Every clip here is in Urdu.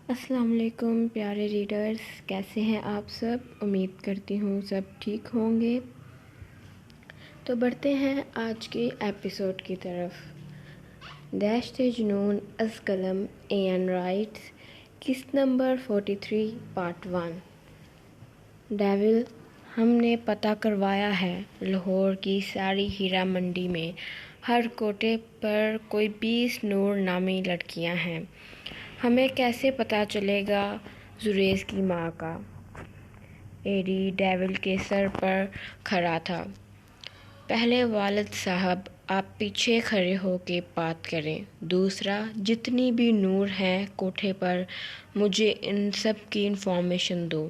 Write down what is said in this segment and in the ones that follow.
السلام علیکم پیارے ریڈرز، کیسے ہیں آپ سب؟ امید کرتی ہوں سب ٹھیک ہوں گے۔ تو بڑھتے ہیں آج کے ایپیسوڈ کی طرف۔ دشت جنون از قلم این رائٹس، قسط نمبر 43 پارٹ 1۔ ڈیول، ہم نے پتہ کروایا ہے لاہور کی ساری ہیرا منڈی میں ہر کوٹھے پر کوئی 20 نور نامی لڑکیاں ہیں۔ ہمیں کیسے پتہ چلے گا زریز کی ماں کا؟ ایڈی ڈیول کے سر پر کھڑا تھا۔ پہلے والد صاحب آپ پیچھے کھڑے ہو کے بات کریں، دوسرا جتنی بھی نور ہیں کوٹھے پر مجھے ان سب کی انفارمیشن دو،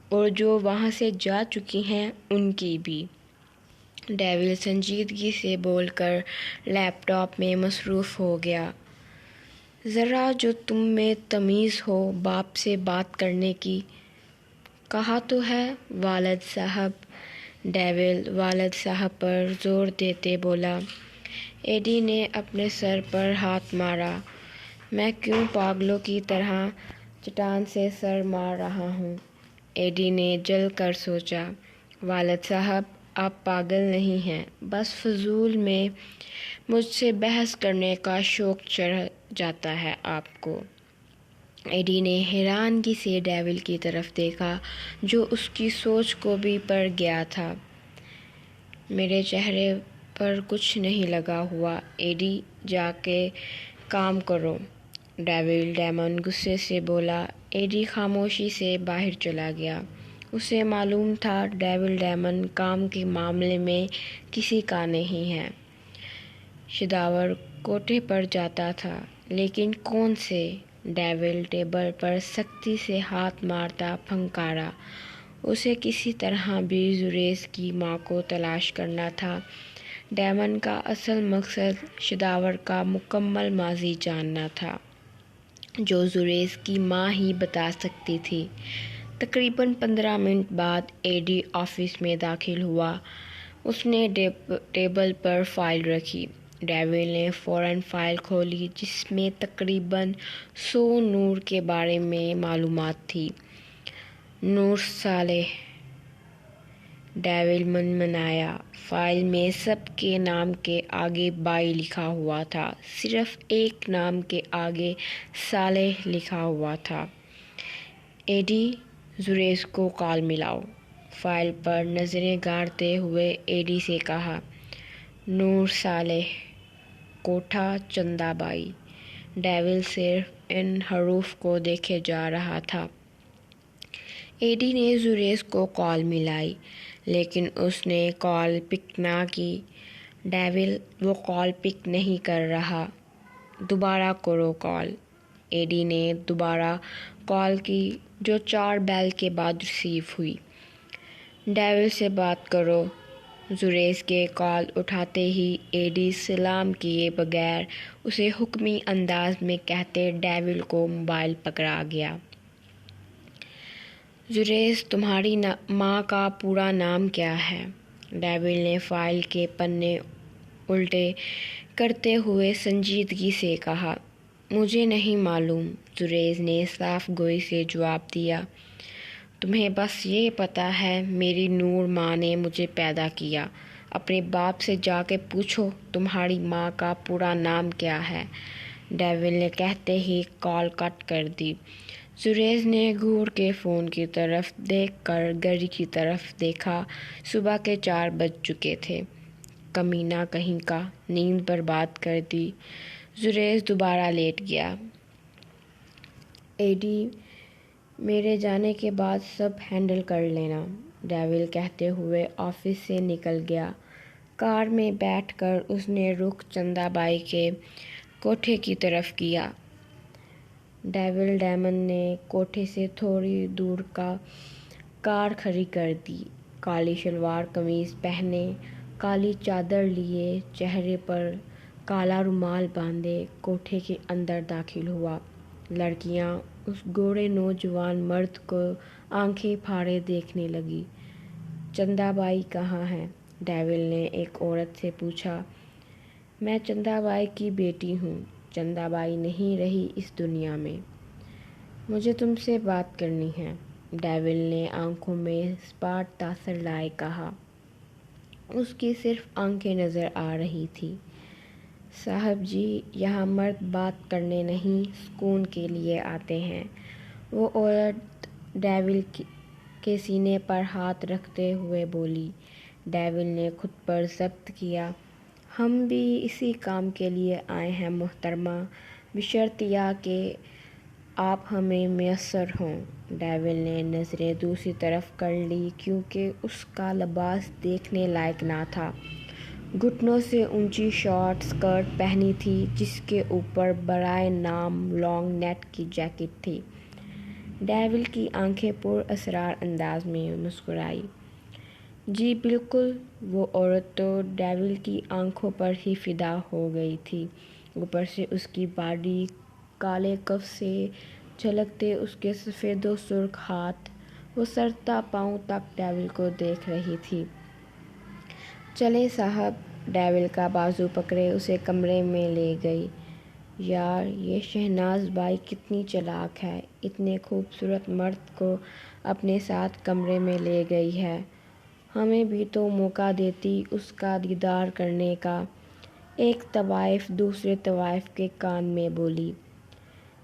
اور جو وہاں سے جا چکی ہیں ان کی بھی۔ ڈیول سنجیدگی سے بول کر لیپ ٹاپ میں مصروف ہو گیا۔ ذرا جو تم میں تمیز ہو باپ سے بات کرنے کی، کہا تو ہے والد صاحب۔ ڈیول والد صاحب پر زور دیتے بولا۔ ایڈی نے اپنے سر پر ہاتھ مارا۔ میں کیوں پاگلوں کی طرح چٹان سے سر مار رہا ہوں؟ ایڈی نے جل کر سوچا۔ والد صاحب، آپ پاگل نہیں ہیں، بس فضول میں مجھ سے بحث کرنے کا شوق چڑھ جاتا ہے آپ کو۔ ایڈی نے حیرانگی سے ڈیول کی طرف دیکھا جو اس کی سوچ کو بھی پڑ گیا تھا۔ میرے چہرے پر کچھ نہیں لگا ہوا ایڈی، جا کے کام کرو۔ ڈیول ڈیمن غصے سے بولا۔ ایڈی خاموشی سے باہر چلا گیا۔ اسے معلوم تھا ڈیول ڈیمن کام کے معاملے میں کسی کا نہیں ہے۔ شداور کوٹھے پر جاتا تھا، لیکن کون سے؟ ڈیول ٹیبل پر سختی سے ہاتھ مارتا پھنکارا۔ اسے کسی طرح بھی زریز کی ماں کو تلاش کرنا تھا۔ ڈیمن کا اصل مقصد شداور کا مکمل ماضی جاننا تھا، جو زریز کی ماں ہی بتا سکتی تھی۔ تقریباً 15 منٹ بعد ایڈی آفس میں داخل ہوا۔ اس نے ٹیبل پر فائل رکھی۔ ڈیول نے فوراً فائل کھولی جس میں تقریباً 100 نور کے بارے میں معلومات تھی۔ نور صالح، ڈیول منمنایا۔ فائل میں سب کے نام کے آگے بائی لکھا ہوا تھا، صرف ایک نام کے آگے صالح لکھا ہوا تھا۔ ایڈی، زریز کو کال ملاؤ۔ فائل پر نظریں گاڑتے ہوئے ایڈی سے کہا۔ نور صالح، کوٹھہ چندہ بائی۔ ڈیول صرف ان حروف کو دیکھے جا رہا تھا۔ ایڈی نے زریز کو کال ملائی، لیکن اس نے کال پک نہ کی۔ ڈیول، وہ کال پک نہیں کر رہا، دوبارہ کرو کال۔ ایڈی نے دوبارہ کال کی، جو 4 بیل کے بعد ریسیو ہوئی۔ ڈیول سے بات کرو۔ زریز کے کال اٹھاتے ہی ایڈی سلام کیے بغیر اسے حکمی انداز میں کہتے ڈیول کو موبائل پکڑا گیا۔ زریز، تمہاری ماں کا پورا نام کیا ہے؟ ڈیول نے فائل کے پنے الٹے کرتے ہوئے سنجیدگی سے کہا۔ مجھے نہیں معلوم، زریز نے صاف گوئی سے جواب دیا۔ تمہیں بس یہ پتہ ہے میری نور ماں نے مجھے پیدا کیا۔ اپنے باپ سے جا کے پوچھو تمہاری ماں کا پورا نام کیا ہے۔ ڈیول نے کہتے ہی کال کٹ کر دی۔ زریز نے گھور کے فون کی طرف دیکھ کر گھڑی کی طرف دیکھا۔ صبح کے 4 بج چکے تھے۔ کمینہ کہیں کا، نیند برباد کر دی۔ زریز دوبارہ لیٹ گیا۔ ایڈی، میرے جانے کے بعد سب ہینڈل کر لینا، ڈیول کہتے ہوئے آفس سے نکل گیا۔ کار میں بیٹھ کر اس نے رخ چندہ بائی کے کوٹھے کی طرف کیا۔ ڈیول ڈیمن نے کوٹھے سے تھوڑی دور کار کھڑی کر دی۔ کالی شلوار قمیض پہنے، کالی چادر لیے، چہرے پر کالا رومال باندھے کوٹھے کے اندر داخل ہوا۔ لڑکیاں اس گورے نوجوان مرد کو آنکھیں پھاڑے دیکھنے لگیں۔ چندہ بائی کہاں ہے؟ ڈیول نے ایک عورت سے پوچھا۔ میں چندہ بائی کی بیٹی ہوں، چندہ بائی نہیں رہی اس دنیا میں۔ مجھے تم سے بات کرنی ہے، ڈیول نے آنکھوں میں سپاٹ تاثر لائے کہا۔ اس کی صرف آنکھیں نظر آ رہی تھی۔ صاحب جی، یہاں مرد بات کرنے نہیں، سکون کے لیے آتے ہیں، وہ عورت ڈیول کے سینے پر ہاتھ رکھتے ہوئے بولی۔ ڈیول نے خود پر ضبط کیا۔ ہم بھی اسی کام کے لیے آئے ہیں محترمہ، بشرطیہ کہ آپ ہمیں میسر ہوں۔ ڈیول نے نظریں دوسری طرف کر لی کیونکہ اس کا لباس دیکھنے لائق نہ تھا۔ گھٹنوں سے اونچی شارٹ سکرٹ پہنی تھی جس کے اوپر برائے نام لانگ نیٹ کی جیکٹ تھی۔ ڈیول کی آنکھیں پر اسرار انداز میں مسکرائی۔ جی بالکل، وہ عورت تو ڈیول کی آنکھوں پر ہی فدا ہو گئی تھی، اوپر سے اس کی باڈی، کالے کف سے جھلکتے اس کے سفید و سرخ ہاتھ۔ وہ سر تا پاؤں تک ڈیول کو دیکھ رہی تھی۔ چلیں صاحب، ڈیول کا بازو پکڑے اسے کمرے میں لے گئی۔ یار، یہ شہناز بائی کتنی چالاک ہے، اتنے خوبصورت مرد کو اپنے ساتھ کمرے میں لے گئی ہے، ہمیں بھی تو موقع دیتی اس کا دیدار کرنے کا، ایک طوائف دوسرے طوائف کے کان میں بولی۔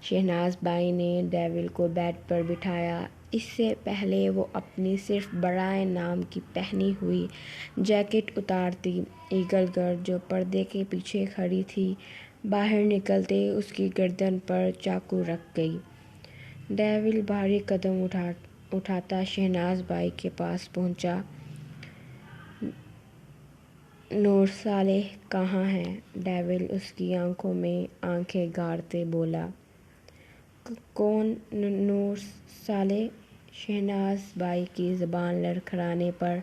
شہناز بائی نے ڈیول کو بیڈ پر بٹھایا۔ اس سے پہلے وہ اپنی صرف برائے نام کی پہنی ہوئی جیکٹ اتارتی، ایگل گرل جو پردے کے پیچھے کھڑی تھی باہر نکلتے اس کی گردن پر چاقو رکھ گئی۔ ڈیول بھاری قدم اٹھاتا شہناز بائی کے پاس پہنچا۔ نور صالح کہاں ہے؟ ڈیول اس کی آنکھوں میں آنکھیں گاڑتے بولا۔ کون نور صالح؟ شہناز بائی کی زبان لڑکھڑانے پر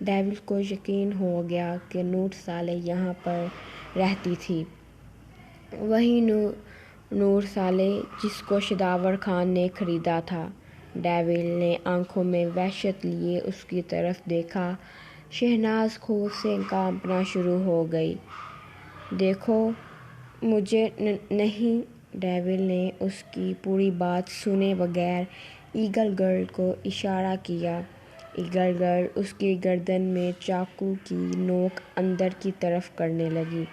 ڈیول کو یقین ہو گیا کہ نور صالح یہاں پر رہتی تھی، وہی نور صالح جس کو شداور خان نے خریدا تھا۔ ڈیول نے آنکھوں میں وحشت لیے اس کی طرف دیکھا۔ شہناز خوف سے کانپنا شروع ہو گئی۔ دیکھو مجھے نہیں، ڈیول نے اس کی پوری بات سنے بغیر ایگل گرل کو اشارہ کیا۔ ایگل گرل اس کی گردن میں چاقو کی نوک اندر کی طرف کرنے لگی۔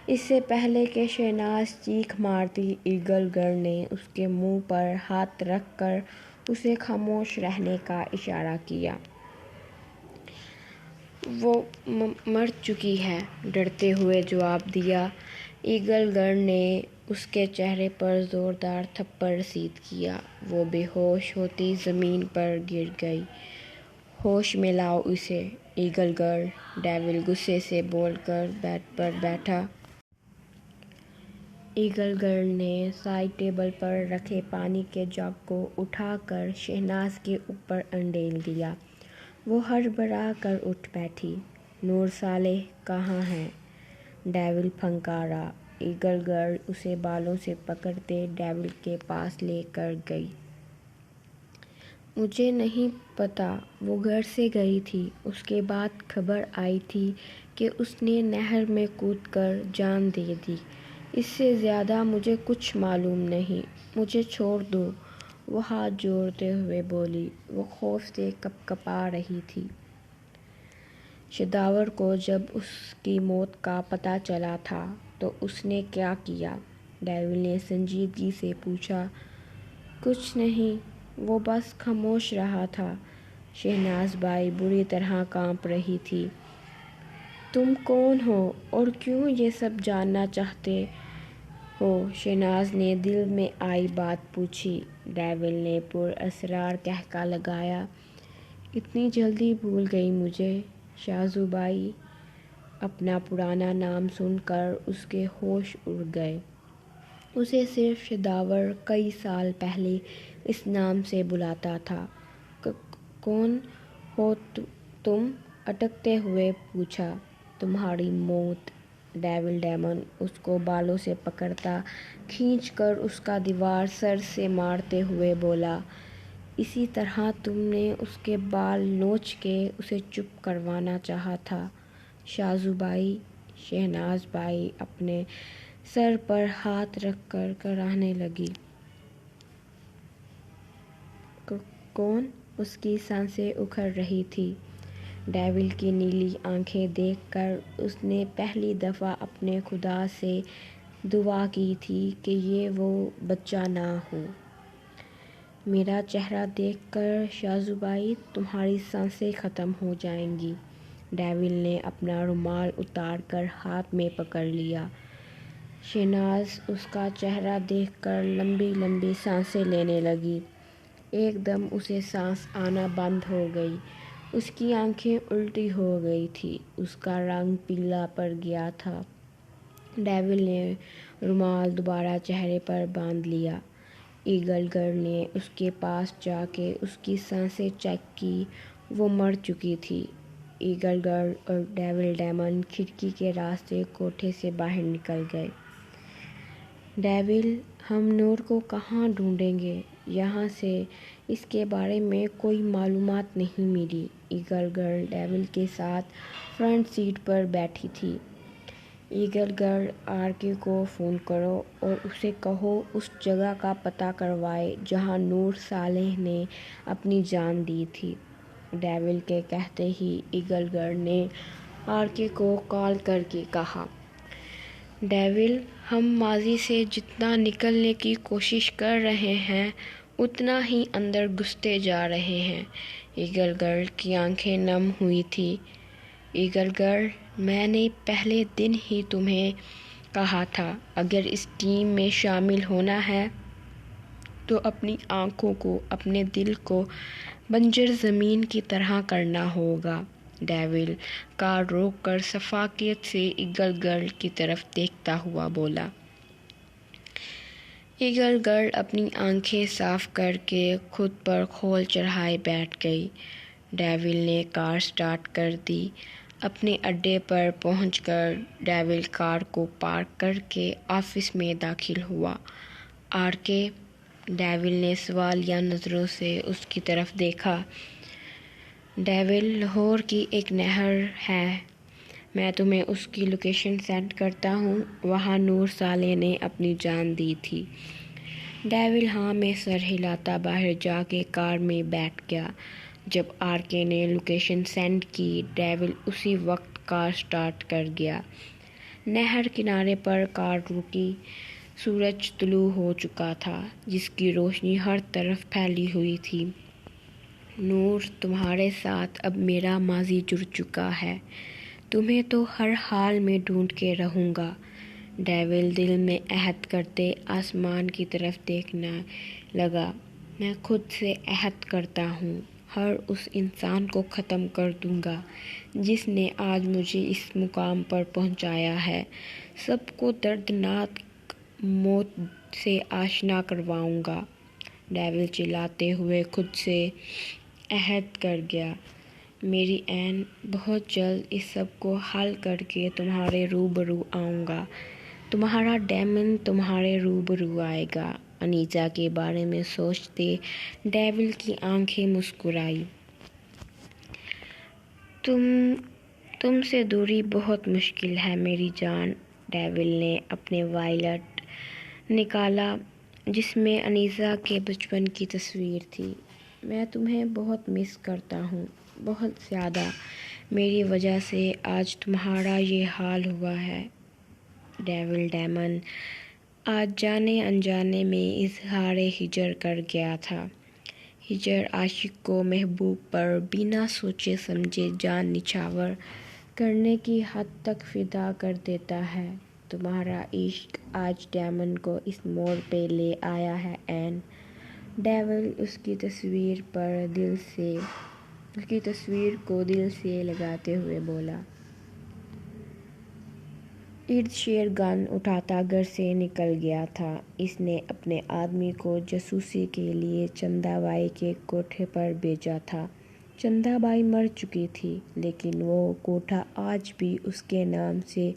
اس سے پہلے کہ شہناز چیخ مارتی، ایگل گرل نے اس کے منہ پر ہاتھ رکھ کر اسے خاموش رہنے کا اشارہ کیا۔ وہ مر چکی ہے، ڈرتے ہوئے جواب دیا۔ ایگل گرل نے اس کے چہرے پر زوردار تھپڑ رسید کیا۔ وہ بے ہوش ہوتی زمین پر گر گئی۔ ہوش میں لاؤ اسے، ایگل گرل، ڈیول غصے سے بول کر بیڈ پر بیٹھا۔ ایگل گرل نے سائڈ ٹیبل پر رکھے پانی کے جگ کو اٹھا کر شہناز کے اوپر انڈیل دیا۔ وہ ہڑبڑا کر اٹھ بیٹھی۔ نور صالح کہاں ہے؟ ڈیول پھنکارا۔ ایگل گرل اسے بالوں سے پکڑتے ڈیول کے پاس لے کر گئی۔ مجھے نہیں پتا، وہ گھر سے گئی تھی، اس کے بعد خبر آئی تھی کہ اس نے نہر میں کود کر جان دے دی، اس سے زیادہ مجھے کچھ معلوم نہیں، مجھے چھوڑ دو، وہ ہاتھ جوڑتے ہوئے بولی۔ وہ خوف سے کپ کپا رہی تھی۔ شداور کو جب اس کی موت کا پتہ چلا تھا تو اس نے کیا کیا؟ ڈیول نے سنجیدگی سے پوچھا۔ کچھ نہیں، وہ بس خاموش رہا تھا۔ شہناز بائی بری طرح کانپ رہی تھی۔ تم کون ہو اور کیوں یہ سب جاننا چاہتے ہو؟ شہناز نے دل میں آئی بات پوچھی۔ ڈیول نے پر اسرار قہقہ لگایا۔ اتنی جلدی بھول گئی مجھے، شازو بائی۔ اپنا پرانا نام سن کر اس کے ہوش اڑ گئے۔ اسے صرف شداور کئی سال پہلے اس نام سے بلاتا تھا۔ کون ہو تم؟ اٹکتے ہوئے پوچھا۔ تمہاری موت، ڈیول ڈیمن اس کو بالوں سے پکڑتا کھینچ کر اس کا دیوار سر سے مارتے ہوئے بولا۔ اسی طرح تم نے اس کے بال نوچ کے اسے چپ کروانا چاہا تھا، شازو بائی۔ شہناز بائی اپنے سر پر ہاتھ رکھ کر کراہنے لگی۔ کون؟ اس کی سانسیں اکھڑ رہی تھی۔ ڈیول کی نیلی آنکھیں دیکھ کر اس نے پہلی دفعہ اپنے خدا سے دعا کی تھی کہ یہ وہ بچہ نہ ہو۔ میرا چہرہ دیکھ کر شازو بھائی، تمہاری سانسیں ختم ہو جائیں گی۔ ڈیول نے اپنا رومال اتار کر ہاتھ میں پکڑ لیا۔ شہناز اس کا چہرہ دیکھ کر لمبی لمبی سانسیں لینے لگی۔ ایک دم اسے سانس آنا بند ہو گئی۔ اس کی آنکھیں الٹی ہو گئی تھیں، اس کا رنگ پیلا پڑ گیا تھا۔ ڈیول نے رومال دوبارہ چہرے پر باندھ لیا۔ ایگل گرل نے اس کے پاس جا کے اس کی سانسیں چیک کی، وہ مر چکی تھی۔ ایگل گرل اور ڈیول ڈیمن کھڑکی کے راستے کوٹھے سے باہر نکل گئے۔ ڈیول، ہم نور کو کہاں ڈھونڈیں گے؟ یہاں سے اس کے بارے میں کوئی معلومات نہیں ملی۔ ایگل گرل ڈیول کے ساتھ فرنٹ سیٹ پر بیٹھی تھی۔ ایگل گرل، آر.کے کو فون کرو اور اسے کہو اس جگہ کا پتہ کروائے جہاں نور صالح نے اپنی جان دی تھی۔ ڈیول کے کہتے ہی ایگل گرل نے آر.کے کو کال کر کے کہا، ڈیول، ہم ماضی سے جتنا نکلنے کی کوشش کر رہے ہیں اتنا ہی اندر گھستے جا رہے ہیں۔ ایگل گرل کی آنکھیں نم ہوئی تھیں۔ ایگل گرل، میں نے پہلے دن ہی تمہیں کہا تھا، اگر اس ٹیم میں شامل ہونا ہے تو اپنی آنکھوں کو، اپنے دل کو بنجر زمین کی طرح کرنا ہوگا۔ ڈیول کار روک کر شفقت سے ایگل گرل کی طرف دیکھتا ہوا بولا۔ ایگل گرل اپنی آنکھیں صاف کر کے خود پر کھول چڑھائے بیٹھ گئی۔ ڈیول نے کار سٹارٹ کر دی۔ اپنے اڈے پر پہنچ کر ڈیول کار کو پارک کر کے آفس میں داخل ہوا۔ آر.کے، ڈیول نے سوالیہ نظروں سے اس کی طرف دیکھا۔ ڈیول، لاہور کی ایک نہر ہے، میں تمہیں اس کی لوکیشن سینڈ کرتا ہوں، وہاں نور صالح نے اپنی جان دی تھی۔ ڈیول ہاں میں سر ہلاتا باہر جا کے کار میں بیٹھ گیا۔ جب آر.کے نے لوکیشن سینڈ کی، ڈیول اسی وقت کار سٹارٹ کر گیا۔ نہر کنارے پر کار رکی۔ سورج طلوع ہو چکا تھا، جس کی روشنی ہر طرف پھیلی ہوئی تھی۔ نور، تمہارے ساتھ اب میرا ماضی جڑ چکا ہے، تمہیں تو ہر حال میں ڈھونڈ کے رہوں گا۔ ڈیول دل میں عہد کرتے آسمان کی طرف دیکھنے لگا۔ میں خود سے عہد کرتا ہوں، ہر اس انسان کو ختم کر دوں گا جس نے آج مجھے اس مقام پر پہنچایا ہے، سب کو دردناک موت سے آشنا کرواؤں گا۔ ڈیول چلاتے ہوئے خود سے عہد کر گیا، میری این، بہت جلد اس سب کو حل کر کے تمہارے روبرو آؤں گا، تمہارا ڈیمن تمہارے روبرو آئے گا۔ انیتا کے بارے میں سوچتے ڈیول کی آنکھیں مسکرائیں۔ تم سے دوری بہت مشکل ہے میری جان۔ ڈیول نے اپنے وائلٹ نکالا جس میں انیتا کے بچپن کی تصویر تھی۔ میں تمہیں بہت مس کرتا ہوں، بہت زیادہ، میری وجہ سے آج تمہارا یہ حال ہوا ہے۔ ڈیول ڈیمن آج جانے انجانے میں اظہار ہجر کر گیا تھا۔ ہجر عاشق کو محبوب پر بنا سوچے سمجھے جان نچھاور کرنے کی حد تک فدا کر دیتا ہے۔ تمہارا عشق آج ڈیمن کو اس موڑ پہ لے آیا ہے این۔ ڈیول اس کی تصویر کو دل سے لگاتے ہوئے بولا۔ ارد-شیر گن اٹھاتا گھر سے نکل گیا تھا۔ اس نے اپنے آدمی کو جاسوسی کے لیے چندا بائی کے کوٹھے پر بھیجا تھا۔ چندا بائی مر چکی تھی، لیکن وہ کوٹھا آج بھی اس کے نام سے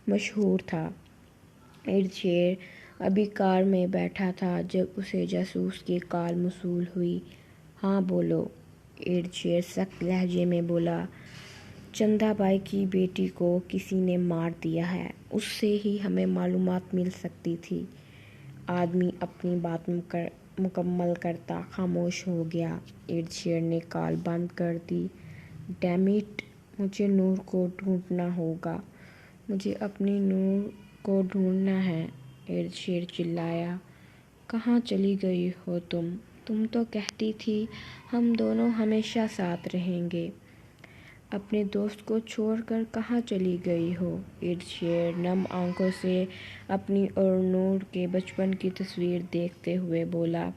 مشہور تھا۔ ارد-شیر ابھی کار میں بیٹھا تھا جب اسے جاسوس کی کال موصول ہوئی۔ ہاں بولو، ارد-شیر سخت لہجے میں بولا۔ چندا بائی کی بیٹی کو کسی نے مار دیا ہے، اس سے ہی ہمیں معلومات مل سکتی تھی۔ آدمی اپنی مکمل کرتا خاموش ہو گیا۔ ارد شیر نے کال بند کر دی۔ ڈیم اٹ، مجھے نور کو ڈھونڈنا ہوگا، مجھے اپنی نور کو ڈھونڈنا ہے، ارد شیر چلایا۔ کہاں چلی گئی ہو تم؟ تم تو کہتی تھی ہم دونوں ہمیشہ ساتھ رہیں گے۔ اپنے دوست کو چھوڑ کر کہاں چلی گئی ہو؟ ارد شیر نم آنکھوں سے اپنی اور نور کے بچپن کی تصویر دیکھتے ہوئے بولا۔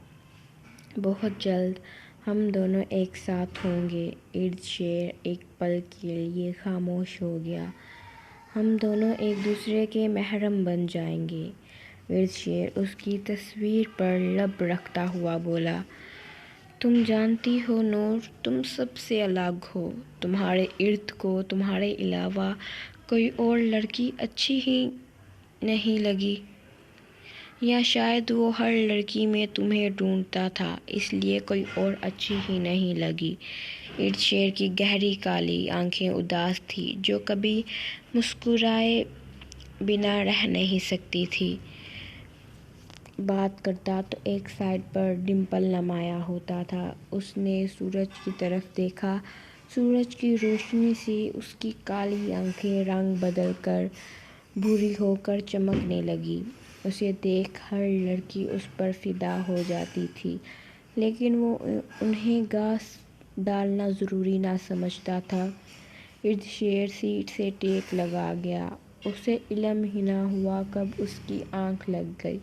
بہت جلد ہم دونوں ایک ساتھ ہوں گے۔ ارد شیر ایک پل کے لیے خاموش ہو گیا۔ ہم دونوں ایک دوسرے کے محرم بن جائیں گے۔ ارد شیر اس کی تصویر پر لب رکھتا ہوا بولا۔ تم جانتی ہو نور، تم سب سے الگ ہو، تمہارے ارد کو تمہارے علاوہ کوئی اور لڑکی اچھی ہی نہیں لگی، یا شاید وہ ہر لڑکی میں تمہیں ڈھونڈتا تھا اس لیے کوئی اور اچھی ہی نہیں لگی۔ ارد شیر کی گہری کالی آنکھیں اداس تھیں جو کبھی مسکرائے بنا رہ نہیں سکتی تھی۔ بات کرتا تو ایک سائیڈ پر ڈمپل نمایاں ہوتا تھا۔ اس نے سورج کی طرف دیکھا۔ سورج کی روشنی سے اس کی کالی آنکھیں رنگ بدل کر بھوری ہو کر چمکنے لگیں۔ اسے دیکھ ہر لڑکی اس پر فدا ہو جاتی تھی، لیکن وہ انہیں گھاس ڈالنا ضروری نہ سمجھتا تھا۔ ارد شیر سیٹ سے ٹیک لگا گیا۔ اسے علم ہی نہ ہوا کب اس کی آنکھ لگ گئی۔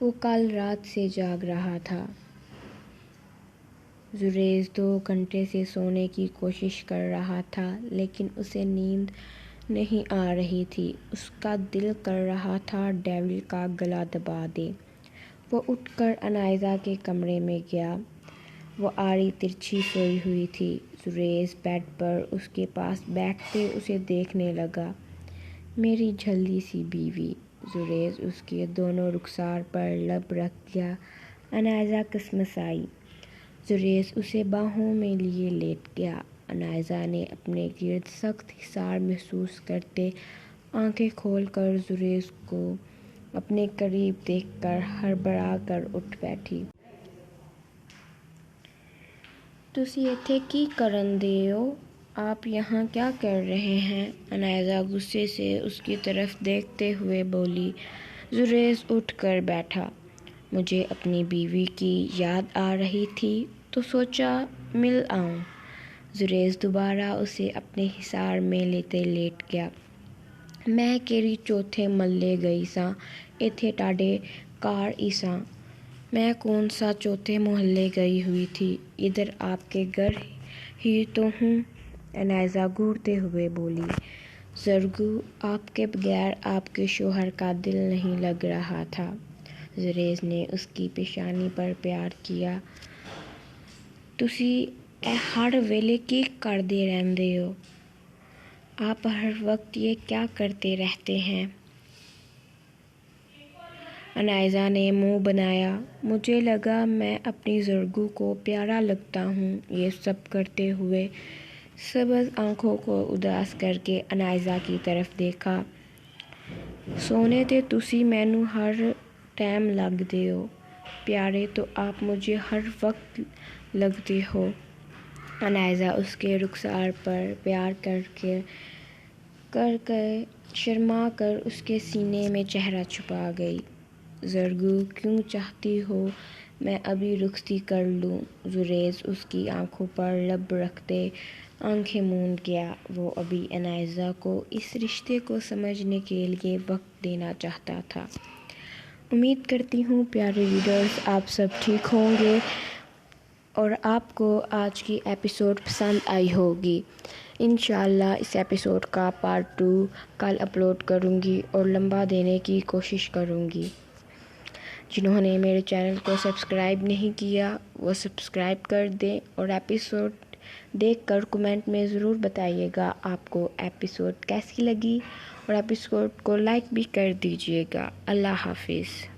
وہ کل رات سے جاگ رہا تھا۔ زریز 2 گھنٹے سے سونے کی کوشش کر رہا تھا لیکن اسے نیند نہیں آ رہی تھی۔ اس کا دل کر رہا تھا ڈیول کا گلا دبا دے۔ وہ اٹھ کر عنائزہ کے کمرے میں گیا۔ وہ آڑی ترچھی سوئی ہوئی تھی۔ زریز بیڈ پر اس کے پاس بیٹھتے اسے دیکھنے لگا۔ میری جھلی سی بیوی۔ زریز اس کے دونوں رخسار پر لب رکھ دیا۔ عنائزہ کسمسائی۔ زریز اسے باہوں میں لیے لیٹ گیا۔ عنائزہ نے اپنے گرد سخت حصار محسوس کرتے آنکھیں کھول کر زریز کو اپنے قریب دیکھ کر ہڑبڑا کر اٹھ بیٹھی۔ تسی ایتھے کی کرن دے ہو؟ آپ یہاں کیا کر رہے ہیں؟ عنائزہ غصے سے اس کی طرف دیکھتے ہوئے بولی۔ زریز اٹھ کر بیٹھا۔ مجھے اپنی بیوی کی یاد آ رہی تھی تو سوچا مل آؤں۔ زریز دوبارہ اسے اپنے حصار میں لیتے لیٹ گیا۔ میں کیری چوتھے ملے گئی ساں، ایتھے ٹاڈے کار ای ساں۔ میں کون سا چوتھے محلے گئی ہوئی تھی، ادھر آپ کے گھر ہی تو ہوں، عنائزہ گھورتے ہوئے بولی۔ زرگو، آپ کے بغیر آپ کے شوہر کا دل نہیں لگ رہا تھا۔ زریز نے اس کی پیشانی پر پیار کیا۔ تسی ہر ویلے کی کردے رہندے ہو؟ آپ ہر وقت یہ کیا کرتے رہتے ہیں؟ عنائزہ نے منہ بنایا۔ مجھے لگا میں اپنی زرگو کو پیارا لگتا ہوں۔ یہ سب کرتے ہوئے سبز آنکھوں کو اداس کر کے عنائزہ کی طرف دیکھا۔ سونے تے تسی مینوں ہر ٹائم لگدے ہو، پیارے تو آپ مجھے ہر وقت لگتے ہو۔ عنائزہ اس کے رخسار پر پیار کر کے شرما کر اس کے سینے میں چہرہ چھپا گئی۔ زرگو، کیوں چاہتی ہو میں ابھی رخصتی کر لوں؟ زریز اس کی آنکھوں پر لب رکھتے آنکھیں موند گیا۔ وہ ابھی عنائزہ کو اس رشتے کو سمجھنے کے لیے وقت دینا چاہتا تھا۔ امید کرتی ہوں پیارے ریڈرز آپ سب ٹھیک ہوں گے اور آپ کو آج کی ایپیسوڈ پسند آئی ہوگی۔ انشاءاللہ اس ایپیسوڈ کا پارٹ 2 کل اپلوڈ کروں گی اور لمبا دینے کی کوشش کروں گی۔ جنہوں نے میرے چینل کو سبسکرائب نہیں کیا وہ سبسکرائب کر دیں اور ایپیسوڈ دیکھ کر کمنٹ میں ضرور بتائیے گا آپ کو ایپیسوڈ کیسی لگی اور ایپیسوڈ کو لائک بھی کر دیجیے گا۔ اللہ حافظ۔